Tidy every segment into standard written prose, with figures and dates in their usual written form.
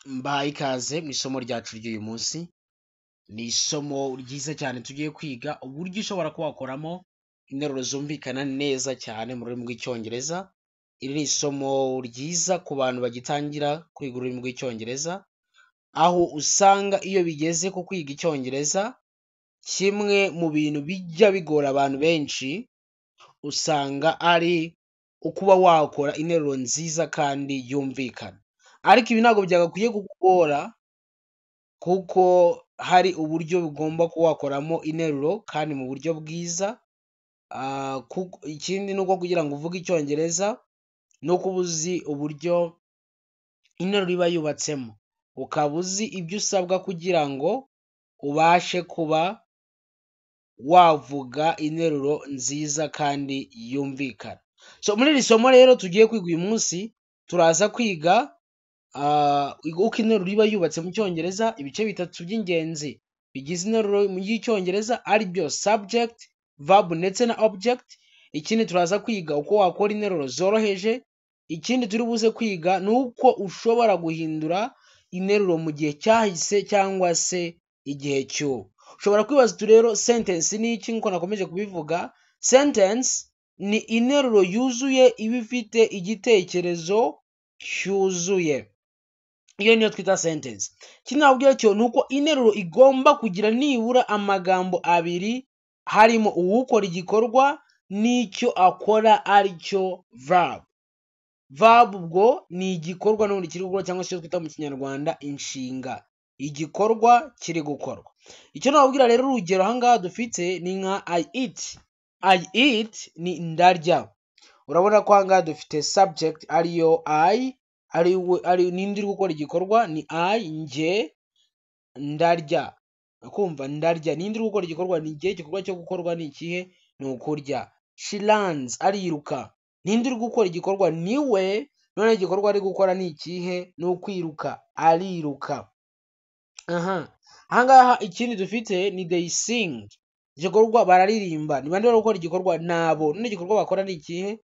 Mbahaye ikaze mu isomo ryacu ry'uyu munsi. Ni isomo ryiza cyane tugiye kwiga uburyo ushobora kuba wakoramo interuro zumvikana neza cyane mu rurimi rw'icyongereza. Iri ni isomo ryiza ku bantu bagitangira kwiga ururimi rw'icyongereza, aho usanga iyo bigeze ku kwiga icyongereza, kimwe mu bintu bijya bigora abantu benshi usanga ari ukuba wakora interuro nziza kandi yumvikana. Ariko ibi ntabwo byagakwiye kukugora kuko hari uburyo bugomba kuba wakoramo interuro kandi mu buryo bwiza. Ikindi ni uko kugira ngo uvuge icyongereza ni uko uba uzi uburyo interuro iba yubatsemo, ukaba uzi ibyo usabwa kugira ngo ubashe kuba wavuga interuro nziza kandi yumvikana. Muri iri somo rero tugiye kwiga uyu munsi, turaza kwiga uko interuro iba yubatse mu cyongereza. Ibice bitatu by'ingenzi bigize interuro mu cyongereza ari byo subject, verb ndetse na object. Ikindi turaza kwiga uko wakora interuro zoroheje. Ikindi turi buze kwiga ni uko ushobora guhindura interuro mu gihe cyahise cyangwa se igihe cy'ubu. Ushobora kwibaza uti rero sentence ni iki? Nk'uko nakomeje kubivuga, sentence ni interuro yuzuye iba ifite igitekerezo cyuzuye. Iyo niyo twita sentence. Ikindi nababwira cyo ni uko interuro igomba kugira nibura amagambo abiri, harimo uwukora igikorwa n'icyo akora ari cyo verb. Verb ubwo ni igikorwa n'ubundi kiri gukorwa, cyangwa se icyo twita mu kinyarwanda inshinga, igikorwa kiri gukorwa. Icyo nababwira rero, urugero ahangaha dufite ni nka I eat. I eat ni ndarya. Urabona ko ahangaha dufite subject ariyo I, ninde uri gukora igikorwa ni I, njye, ndarya. Kumva ndarya, ninde uri gukora igikorwa ni njye, igikorwa cyo gukorwa ni ikihe? Ni ukurya. She runs, ariruka. Ninde uri gukora igikorwa? Ni we, none igikorwa ari gukora ni ikihe? Ni ukwiruka, ariruka. Ahangaha ikindi dufite ni they sing. Igikorwa bararirimba. Ni bande bari gukora igikorwa? Nabo. None igikorwa bakora ni ikihe?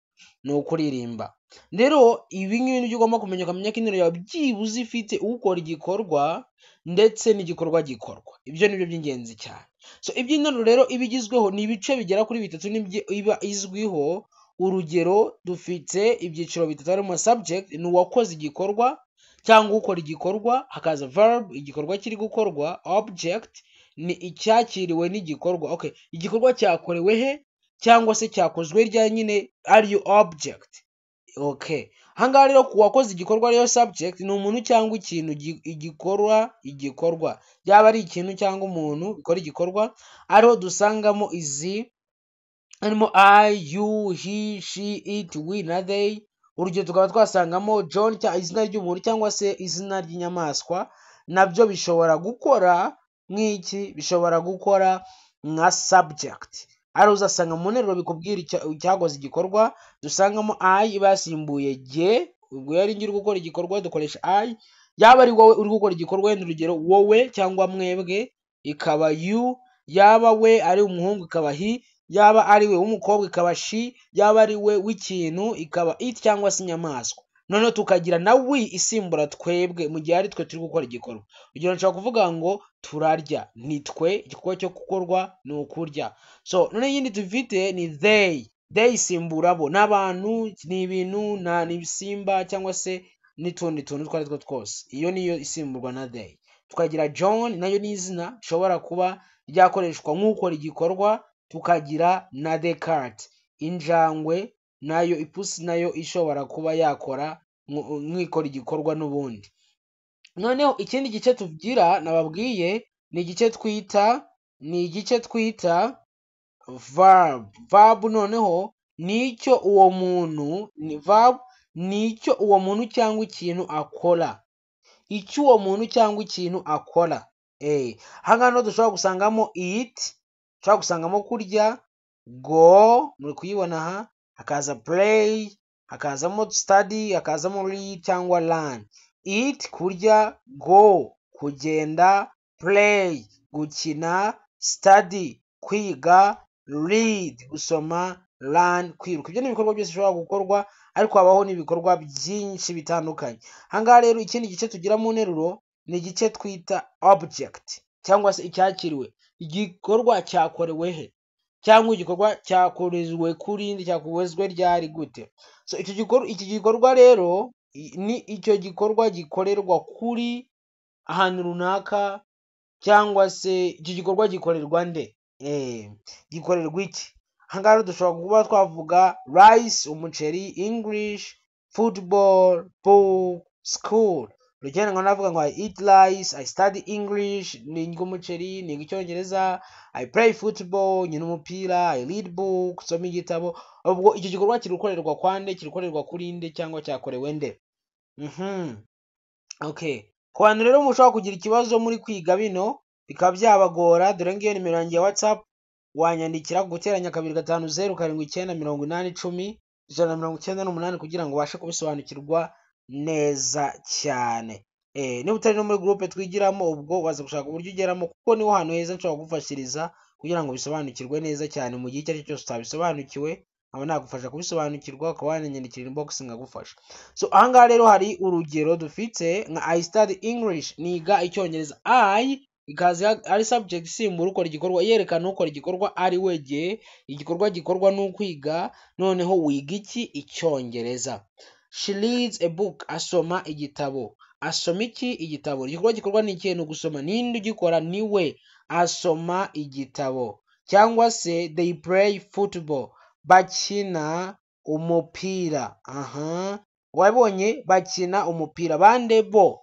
Ni ukuririmba. Rero ibi ngibi nibyo ugomba kumenya, ukamenya ko interuro yawe byibuze ifite ukora igikorwa ndetse n'igikorwa gikorwa. Ibyo nibyo by'ingenzi cyane. Iby'interuro rero iba igizweho ni ibice bigera kuri bitatu nibyo iba izwiho. Urugero, dufite ibyiciro bitatu harimo subject, ni uwakoze igikorwa cyangwa ukora igikorwa. Hakaza verb, igikorwa kiri gukorwa. Object ni icyakiriwe n'igikorwa. Igikorwa cyakorewe he cyangwa se cyakozwe rya nyine ariyo object. Ahangaha rero ku wakoze igikorwa ariyo subject, ni umuntu cyangwa ikintu igikorwa. Yaba ari ikintu cyangwa umuntu bikora igikorwa, ariho dusangamo izi harimo I, you, he, she, it, we na they. Urugero tukaba twasangamo John, izina ry'umuntu cyangwa se izina ry'inyamaswa, nabyo bishobora gukora nk'iki? Bishobora gukora nka subject. Ari uzasanga mu nteruro bikubwira icyakoze igikorwa, dusangamo I iba yasimbuye jye. Ubwo yari ngira gukora igikorwa dukoresha I. Yaba ari wowe uri gukora igikorwa, wenda urugero wowe cyangwa mwebwe ikaba you. Yaba we ari umuhungu ikaba he. Yaba ari we w'umukobwa ikaba she. Yaba ari we w'ikintu ikaba it cyangwa se inyamaswa. Noneho tukagira na we isimbura twebwe mu gihe ari twe turi gukora igikorwa. Urugero nshobora kuvuga ngo turarya, ni twe, igikorwa cyo gukorwa ni ukurya. None yindi dufite ni they. They isimbura bo, n'abantu, ni ibintu, ni ibisimba cyangwa se n'utundi tuntu twari two twose. Iyo niyo isimburwa na they. Tukagira John, nayo ni izina rishobora kuba ryakoreshwa nk'ukora igikorwa. Tukagira na the cat, injangwe, nayo ipusi nayo ishobora kuba yakora nk'ikora igikorwa n'ubundi. Noneho ikindi gice tugira nababwiye ni igice twita verb. Verb noneho nicyo uwo muntu, ni verb nicyo uwo muntu cyangwa ikintu akora. Icyo uwo muntu cyangwa ikintu akora. Hano dushobora gusangamo eat, dushobora gusangamo kurya, go, muri kuyibona aha. Hakaza play, hakazamo study, hakazamo read cyangwa learn. Eat, kurya, go, kugenda, play, gukina, study, kwiga, read, gusoma, learn, kwiruka. Ibyo ni ibikorwa byose bishobora gukorwa ariko habaho n'ibikorwa byinshi bitandukanye. Ahangaha rero ikindi gice tugira mu nteruro ni igice twita object cyangwa se icyakiriwe, igikorwa cyakorewe he cyangwa igikorwa cyakorezwe kuri ndi, cyakozwe ryari gute. So iki gikorwa rero ni icyo gikorwa gikorerwa kuri ahantu runaka, cyangwa se iki gikorwa gikorerwa nde, gikorerwa iki. Ahangaha rero dushobora kuba twavuga rice, umuceri, English, football, book, school. Urugero ngo navuga ngo I eat rice, I study English, niga umuceri, niga icyongereza, I play football, nyina umupira, I read book, soma igitabo. Ubwo icyo gikorwa kiri gukorerwa kwande, kiri gukorerwa kuri nde cyangwa cyakorewe nde. Okay. Ku bantu rero mushobora kugira ikibazo muri kwiga bino bikaba byabagora, dore ngiyo nimero yanjye ya WhatsApp wanyandikira guteranya 250 7910 kugira ngo ubashe kubisobanukirwa neza cyane. Niba utari no muri groupe twigiramo, ubwo waza gushaka uburyo ugeramo, kuko niho hantu heza nshobora kugufashiriza kugira ngo bisobanukirwe neza cyane mu gihe icyo ari cyo cyose utabisobanukiwe, aba nagufasha kubisobanukirwa, ukaba wanyandikira inbox ngagufasha. So ahangaha rero hari urugero dufite nka I study English, niga icyongereza. I ikaza ari subject simbura ukora igikorwa, yerekana ukora igikorwa ari wege, igikorwa gikorwa n'ukwiga, noneho wiga iki, icyongereza. She reads a book, asoma igitabo. Asoma iki, igitabo. Igikorwa gikorwa ni ikintu gusoma, ninde ugikora, niwe, asoma igitabo. Cyangwa se they play football, bakina umupira. Wabonye bakina umupira, bande bo.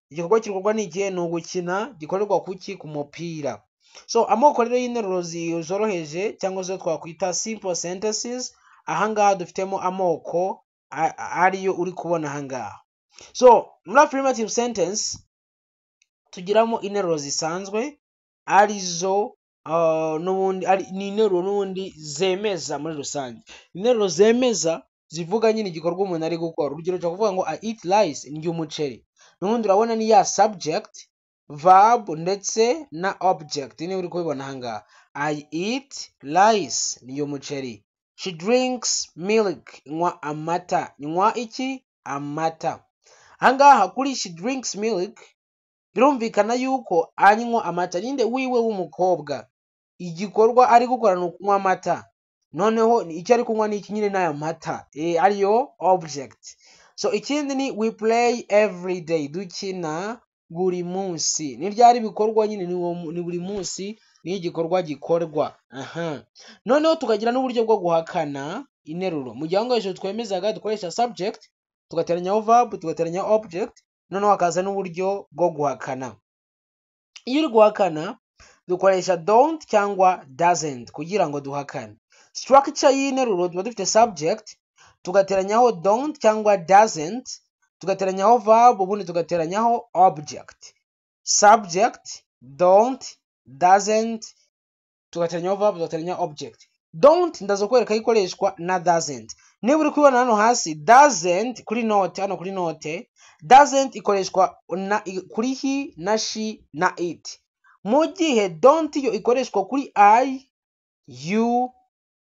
Igikorwa gikorwa ni ikihe, ni ugukina, gikorerwa kuki, ku mupira. So amoko rero y'interuro zoroheje cyangwa se twakwita simple sentences, ahangaha dufitemo amoko ariyo uri kubona ahangaha. So muri affirmative sentence tugiramo interuro zisanzwe arizo n'ubundi ni interuro n'ubundi zemeza. Muri rusange interuro zemeza zivuga nyine igikorwa umuntu ari gukora. Urugero cyo kuvuga ngo I eat rice, ndya umuceri. N'ubundi urabona ni ya subject, verb ndetse na object. Ni uri kubibona ahangaha. I eat rice, ndya umuceri. She drinks milk, nywa amata. Nywa iki, amata. Ahangaha kuri she drinks milk birumvikana yuko anywa amata. Ninde, wiwe w'umukobwa. Igikorwa ari gukora ni ukunywa amata, noneho icyo ari kunywa ni iki, nyine n'aya mata, ariyo object. So ikindi ni we play every day, dukina buri munsi. Ni ryari bikorwa, nyine ni buri munsi, ni igikorwa gikorwa. Noneho tukagira n'uburyo bwo guhakana interuro. Mu gihe ngo hejuru twemezaga dukoresha subject, tugateranyaho verb, tugateranyaho object, noneho hakaza n'uburyo bwo guhakana. Iyo uri guhakana dukoresha don't cyangwa doesn't kugira ngo duhakane. Structure y'interuro tuba dufite subject, tugateranyaho don't cyangwa doesn't, tugateranyaho verb, ubundi tugateranyaho object. Subject, don't, doesn't, tugateranyaho verb, tugateranyaho object. Don't ndazo kwereka ikoreshwa na doesn't. Niba uri kubona hano hasi doesn't kuri note, hano kuri note doesn't ikoreshwa kuri he na she na it, mu gihe don't yo ikoreshwa kuri I, you,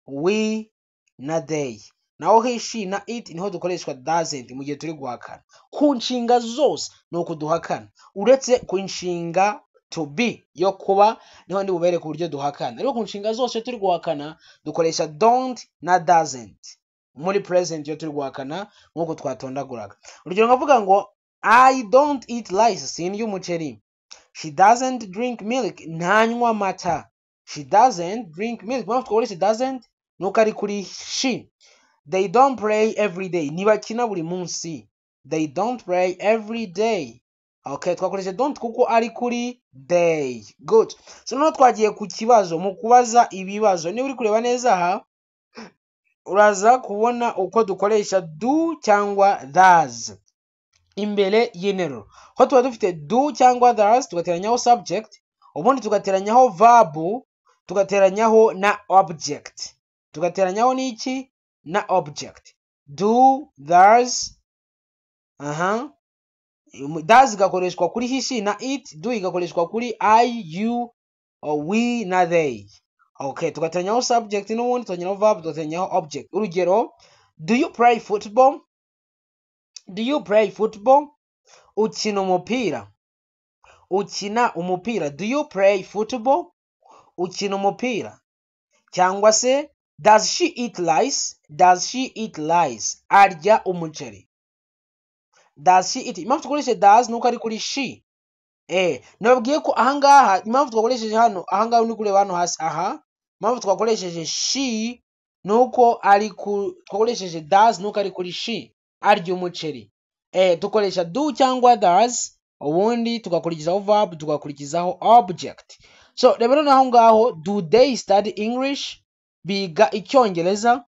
we na they. Naho he, she na it niho dukoreshwa doesn't mu gihe turi guhakana. Ku nshinga zose ni uko duhakana, uretse ku nshinga to be yo kuba niho ndi bubere ku buryo duhakana. Ariko ku nshinga zose turi guhakana dukoresha don't na doesn't. Muri present yo turi guhakana nk'uko twatondaguraga. Urugero ngavuga ngo I don't eat rice, sindya umuceri. She doesn't drink milk, ntanywa amata. She doesn't drink milk. Mpamvu twakoresha doesn't nuko ari kuri she. They don't play every day, ntibakina buri munsi. They don't play every day. Okay, twakoresha don't kuko ari kuri they. Good. So noneho twagiye ku kibazo, mu kubaza ibibazo. Niba uri kureba neza aha uraza kubona uko dukoresha do cyangwa does imbere y'interuro. Ho tuba dufite do cyangwa does, tugateranyaho subject, ubundi tugateranyaho verb, tugateranyaho na object. Tugateranyaho n'iki, na object. Do, does, does igakoreshwa kuri he, she na it. Do igakoreshwa kuri I, you, we na they. Okay, tugateranyaho subject n'ubundi tugateranyaho verb, tugateranyaho object. Urugero Do you play football? Do you play football? Ukina umupira. Ukina umupira. Do you play football? Ukina umupira. Cyangwa se does she eat rice? Does she eat rice? Arya umuceri. Does she eat? Impamvu dukoresheje does nuko ari kuri she. Nababwiye ko ahangaha impamvu twakoresheje hano ahangaha uri kureba hano hasi impamvu twakoresheje she nuko ari twakoresheje does nuko ari kuri she arya umuceri. Dukoresha do cyangwa does ubundi tugakurikizaho verb tugakurikizaho object. So reba noneho aho ngaho do they study English? Biga icyongereza.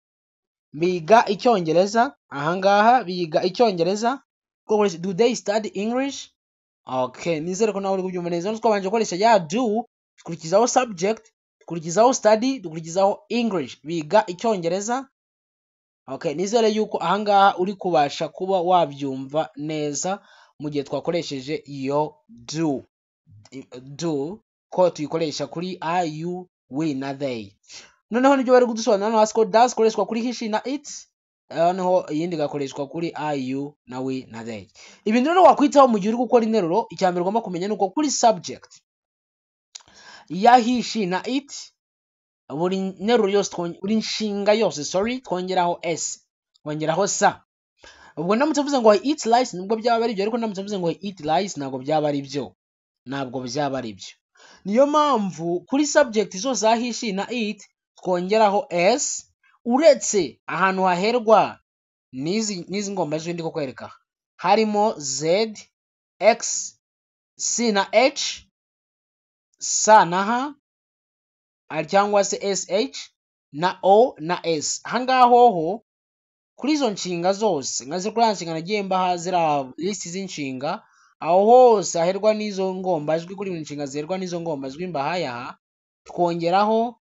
Ahangaha biga icyongereza. Do they study English? Okay, nizere ko nawe uri kubyumva neza. Twabanje gukoresha ya do, dukurikizaho subject, dukurikizaho study, dukurikizaho English. Biga icyongereza. Okay, nizere yuko ahangaha uri kubasha kuba wabyumva neza mu gihe twakoresheje iyo do ko tuyikoresha kuri I, you, we na they. Noneho nibyo bari kudusobanurira hasi ko does koreshwa kuri he, she na it. Noneho iyindi gakoreshwa kuri I, you na we na they. Ibintu rero wakwitaho mu gihe uri gukora interuro, icyambere ugomba kumenya nuko kuri subject ya he, she na it buri nteruro yose buri nshinga yose twongeraho s, twongeraho sa. Ubwo ndamutse mvuze ngo I eat rice nubwo byaba ari byo, ariko ndamutse mvuze ngo I eat rice ntabwo byaba ari byo. Niyo mpamvu kuri subject zose za he, she na it twongeraho s, uretse ahantu haherwa n'izi ngombajwi ndi kukwereka harimo z, x, c na h, sa na h cyangwa se sh na o na s. Ahangaho kuri izo nshinga zose nka ziriya nshinga nagiye mbaha ziriya list z'inshinga, aho hose haherwa n'izo ngombajwi, kuri buri nshinga ziherwa n'izo ngombajwi mbahaye aha twongeraho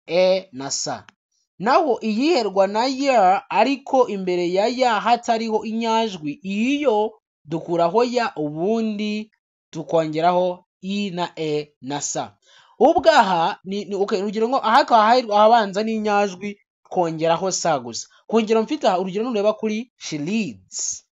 e na sa. Naho iyiherwa na ya ariko imbere ya ya hatariho inyajwi, iyo dukuraho ya ubundi tukongeraho i na e na sa. Ubwaha okay, urugero ngo ahabanza n'inyajwi twongeraho sa gusa. Kongera mfite aha urugero nureba kuri she reads.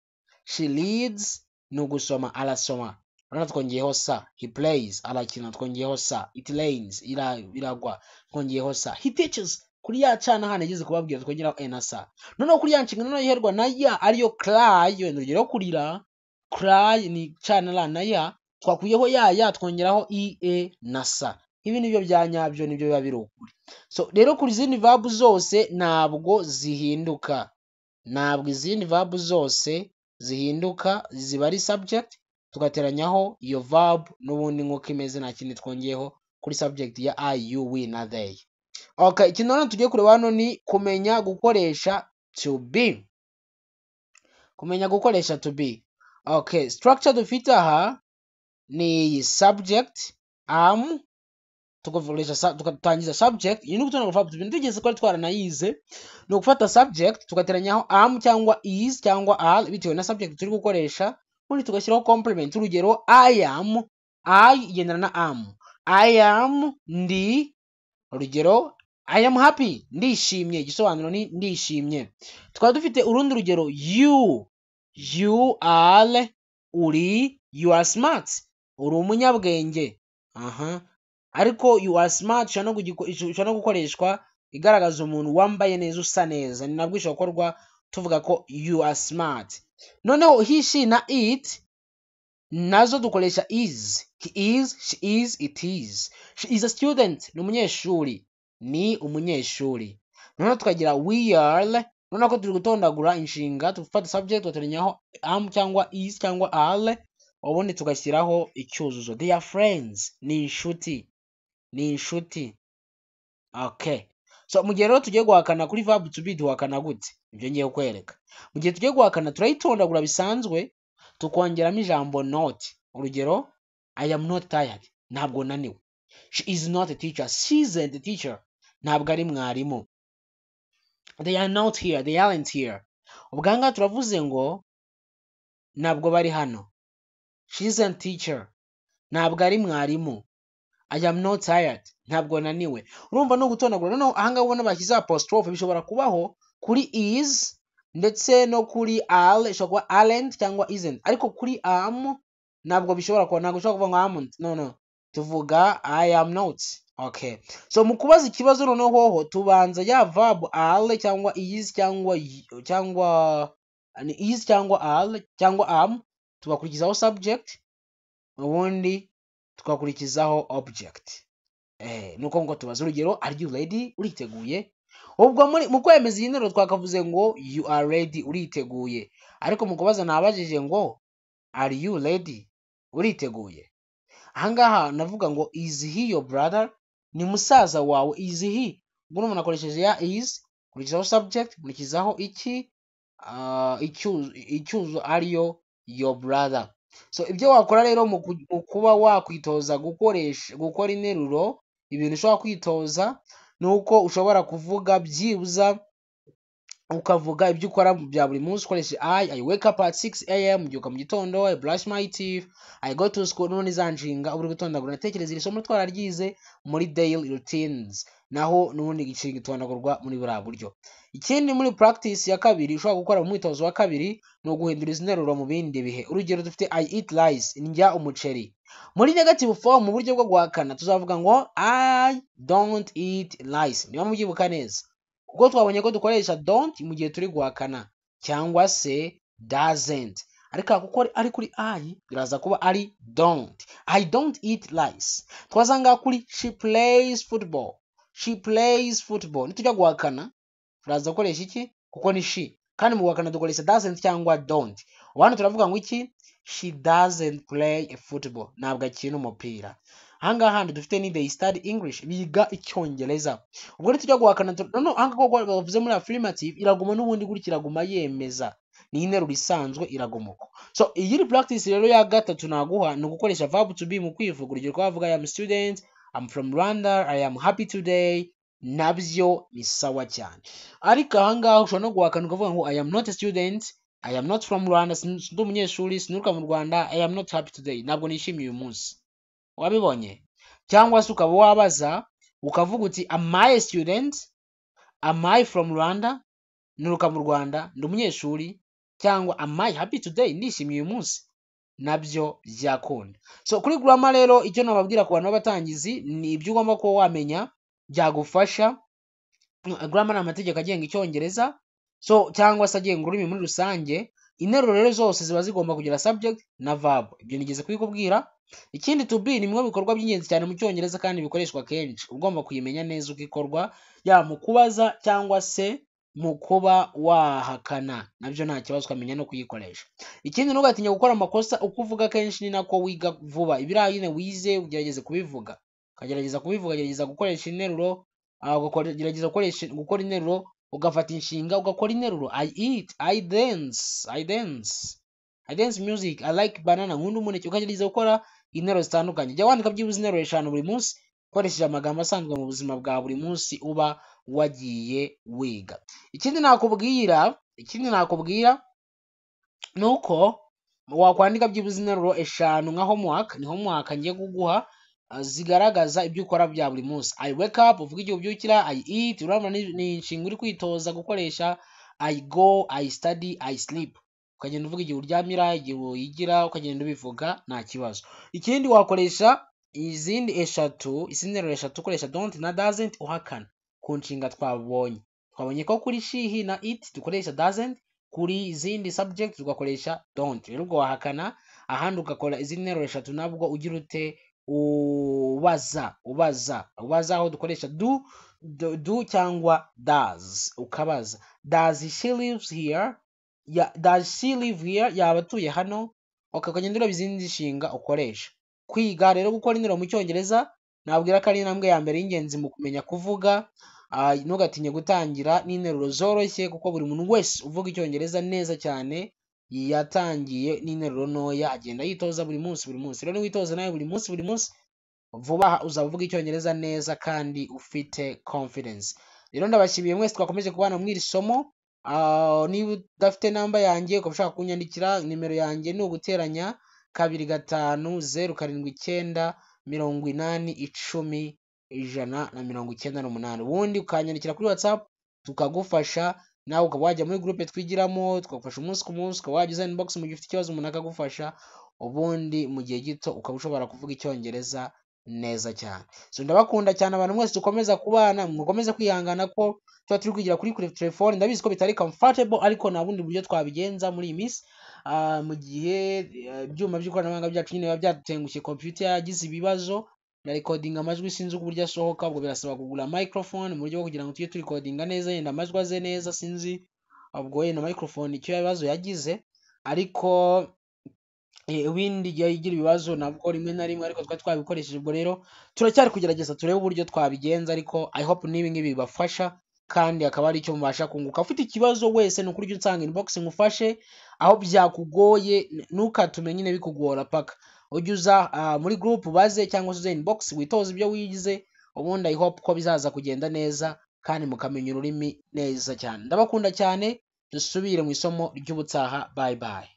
She reads ni ugusoma, arasoma. Urabona twongeyeho sa. He plays, arakina, twongeyeho sa. It rains, iragwa, twongeyeho sa. He teaches, kuri ya cana hano yigeze kubabwira twongeraho e na sa. Noneho kuri ya nshinga noneho iherwa na ya ariyo cry, urugero kurira, cry ni cana la na ya, twakuyeho ya twongeraho i, e na sa. Ibi nibyo bya nyabyo, nibyo biba biri ukuri. So rero kuri izindi verb zose ntabwo zihinduka. Izindi verb zose zihinduka, ziba ari subject tugateranyaho iyo verb n'ubundi nk'uko imeze, nta kindi twongeyeho kuri subject ya I, you, we na they. Okay, ikintu hano tugiye kureba hano ni kumenya gukoresha to be. Okay, structure dufite aha ni subject am, tugatangiza subject. Iyi ni gutanga verb to be, tugeze ko twaranayize. Ni ugufata subject tugateranyaho am cyangwa is cyangwa are bitewe na subject turi gukoresha, ubundi tugashyiraho complement. Urugero I am, I igendana na am. I am ndi, urugero I am happy, ndishimye, igisobanuro ni ndishimye. Tukaba dufite urundi rugero you are, uri, you are smart, uri umunyabwenge. Ariko you are smart ishobora no gukoreshwa igaragaza umuntu wambaye neza, usa neza, ni nabwo ishobora gukorwa tuvuga ko you are smart. Noneho he, she na it nazo dukoresha is. He is, she is, it is. She is a student, ni umunyeshuri. Noneho tukagira we are, noneho ko turi gutondagura inshinga, tufata subject tugateranyaho am cyangwa is cyangwa are, ubundi tugashyiraho icyuzuzo. They are friends, ni inshuti. Okay, so mu gihe rero tugiye guhakana kuri verb to be duhakana gute? Ibyo ngiye kukwereka. Mu gihe tugiye guhakana turayitondagura bisanzwe tukongeramo ijambo not. Urugero I am not tired, ntabwo naniwe. She is not a teacher, she isn't a teacher, ntabwo ari mwarimu. They are not here, they aren't here. Ubwanga turavuze ngo ntabwo bari hano. She isn't teacher, ntabwo ari mwarimu. I am not tired, ntabwo naniwe. Urumva no gutondagura. Noneho ahangaha ubona bashyize apostrophe, bishobora kubaho kuri is ndetse no kuri are ishobora kuba aren't cyangwa isn't, ariko kuri am ntabwo bishobora kuba, ntabwo ushobora kuvuga ngo amn't, no, tuvuga I am not. Okay, so mu kubaza ikibazo noneho hoho tubanza ya verb are cyangwa is cyangwa is cyangwa are cyangwa am, tugakurikizaho subject, ubundi tugakurikizaho object. Nuko ngo tubaza urugero, are you ready, uriteguye. Ubwo mu kwemeza iyi nteruro twakavuze ngo you are ready, uriteguye, ariko mu kubaza nabajije ngo are you ready, uriteguye. Ahangaha navuga ngo is he your brother, ni musaza wawe, is he. Ubwo umuntu akoresheje ya is, kurikizaho subject, kurikizaho iki, icyuzo ariyo your brother. So ibyo wakora rero mu kuba wakwitoza gukora interuro, ibintu ushobora kwitoza nuko ushobora kuvuga byibuza, ukavuga ibyo ukora bya buri munsi ukoresha I wake up at 6 am, mbyuka mu gitondo, I brush my teeth, I go to school. None zanjinga uri gutondagura, natekereza iri somo twararyize muri daily routines, naho nubundi giciro gitondagurwa muri buriya buryo. Ikindi muri practice ya kabiri ushobora gukora mu mwitozo wa kabiri ni uguhindura izi nteruro mu bindi bihe. Urugero dufite I eat rice, ndya umuceri. Muri negative form mu buryo bwo guhakana tuzavuga ngo I don't eat rice, niba mubyibuka neza, kuko twabonye ko dukoresha don't mu gihe turi guhakana cyangwa se doesn't, ariko kuko ari kuri I biraza kuba ari don't. I don't eat rice. Twazanga kuri she plays football, she plays football. Nitujya guhakana turaza gukoresha iki, kuko ni she, kandi mu guhakana dukoresha doesn't cyangwa don't. Abantu turavuga ngo iki, she doesn't play football, ntabwo akina umupira. Ahangaha handi dufite ni they study English, biga icyongereza. Ubwo nitujya guhakana ahangaha koko bavuze muri affirmative iraguma n'ubundi gutya, iraguma yemeza, ni interuro isanzwe iragumuko. So iyi ni practice rero ya gatatu naguha, ni ugukoresha verb to be mu kwivuga. Urugero twavuga I am student, I'm from Rwanda, I am happy today, nabyo ni sawa cyane. Ariko ahangaha ushobora no guhakana ukavuga ngo I am not a student, I am not from Rwanda, ndi umunyeshuri, sinuruka mu Rwanda, I am not happy today, ntabwo nishimiye uyu munsi. Wabibonye? Cyangwa se ukaba wabaza ukavuga uti am I a student, am I from Rwanda, nuruka mu Rwanda, ndi umunyeshuri, cyangwa am I happy today, ndishimiye uyu munsi, nabyo byakunda. So kuri grammar rero icyo nababwira ku bantu b'abatangizi ni ibyo ugomba kuba wamenya byagufasha. Grammar ni amategeko agenga icyongereza, so cyangwa se agenga ururimi muri rusange. Interuro rero zose ziba zigomba kugira subject na verb, ibyo nigeze kubikubwira. Ikindi to be ni bimwe bikorwa by'ingenzi cyane mu cyongereza kandi bikoreshwa kenshi, ugomba kuyimenya neza uko ikorwa, yaba mu kubaza cyangwa se mu kuba wahakana, nabyo nta kibazo ukamenya no kuyikoresha. Ikindi ntugatinya gukora amakosa, uko uvuga kenshi ni nako wiga vuba. Ibiriya nyine wize ugerageze kubivuga, ukagerageza kubivuga, gerageza gukoresha interuro, ugerageza gukora interuro, ugafata inshinga ugakora interuro. I eat, I dance music, I like banana, nkunda umuneke. Ukagerageza gukora interuro zitandukanye. Jya wandika byibuze interuro 5 buri munsi ukoresheje amagambo asanzwe mu buzima bwa buri munsi uba wagiye wiga. Ikindi nakubwira nuko wakwandika byibuze interuro 5 nka homework. Ni homework ngiye kuguha zigaragaza ibyo ukora bya buri munsi. I wake up, uvuga igihe ubyukira. I eat, urabona ni inshinga uri kwitoza gukoresha. I go, I study, I sleep. Ukagenda uvuga igihe uryamira, igihe uyigira, ukagenda ubivuga nta kibazo. Ikindi wakoresha izindi interuro 3 ukoresha don't na doesn't uhakana ku nshinga twabonye ko kuri she na it dukoresha doesn't, kuri izindi subject tugakoresha don't. Rero ubwo wahakana, ahandi ugakora izindi interuro 3 nabwo ugira ute, ubaza aho dukoresha do cyangwa does. Ukabaza does she live here, yaba atuye hano. Ukagenda ureba izindi nshinga ukoresha. Kwiga rero gukora interuro mu cyongereza nabwira ko ari intambwe ya mbere y'ingenzi mu kumenya kuvuga. Ntugatinye gutangira n'interuro zoroshye, kuko buri muntu wese uvuga icyongereza neza cyane yatangiye n'interuro ntoya, agenda yitoza buri munsi. Rero witoza nawe buri munsi, vuba uzaba uvuga icyongereza neza kandi ufite confidence. Rero ndabashimiye mwese twakomeje kubana muri iri somo. Niba udafite namba yanjye ukaba ushaka kunyandikira, nimero yanjye ni uguteranya 25 089 80 198, ubundi ukanyandikira kuri WhatsApp tukagufasha nawe ukaba wajya muri groupe twigiramo tukagufasha umunsi ku munsi, ukaba wajya uza inbox mu gihe ufite ikibazo umuntu akagufasha, ubundi mu gihe gito ukaba ushobora kuvuga icyongereza neza cyane. So ndabakunda cyane abantu mwese dukomeza kubana, mukomeze kwihangana ko tuba turi kwigira kuri telefone, ndabizi ko bitari comfortable ariko nta bundi buryo twabigenza muri iyi minsi. Mu gihe ibyuma by'ikoranabuhanga byacu nyine biba byadutengushye, computer yagize ibibazo na recording amajwi sinzi uburyo asohoka, ubwo birasaba kugura microphone mu buryo bwo kugira ngo tujye turi recordinga neza, yenda amajwi aze neza, sinzi ubwo yenda microphone icyo ibibazo yagize, ariko ibindi igihe igira ibibazo nabwo rimwe na rimwe, ariko twari twabikoresheje. Ubwo rero turacyari kugerageza turebe uburyo twabigenza, ariko I hope nibi ngibi bibafasha kandi akaba ari icyo mubasha kunguka. Ufite ikibazo wese ni ukuri unsanga inbox ngufashe, aho byakugoye ntukatume nyine bikugora paka ujye uza muri group baze cyangwa se inbox witoze ibyo wigize, ubundi I hope ko bizaza kugenda neza kandi mukamenya ururimi neza cyane. Ndabakunda cyane, dusubire mu isomo ry'ubutaha. Bye bye.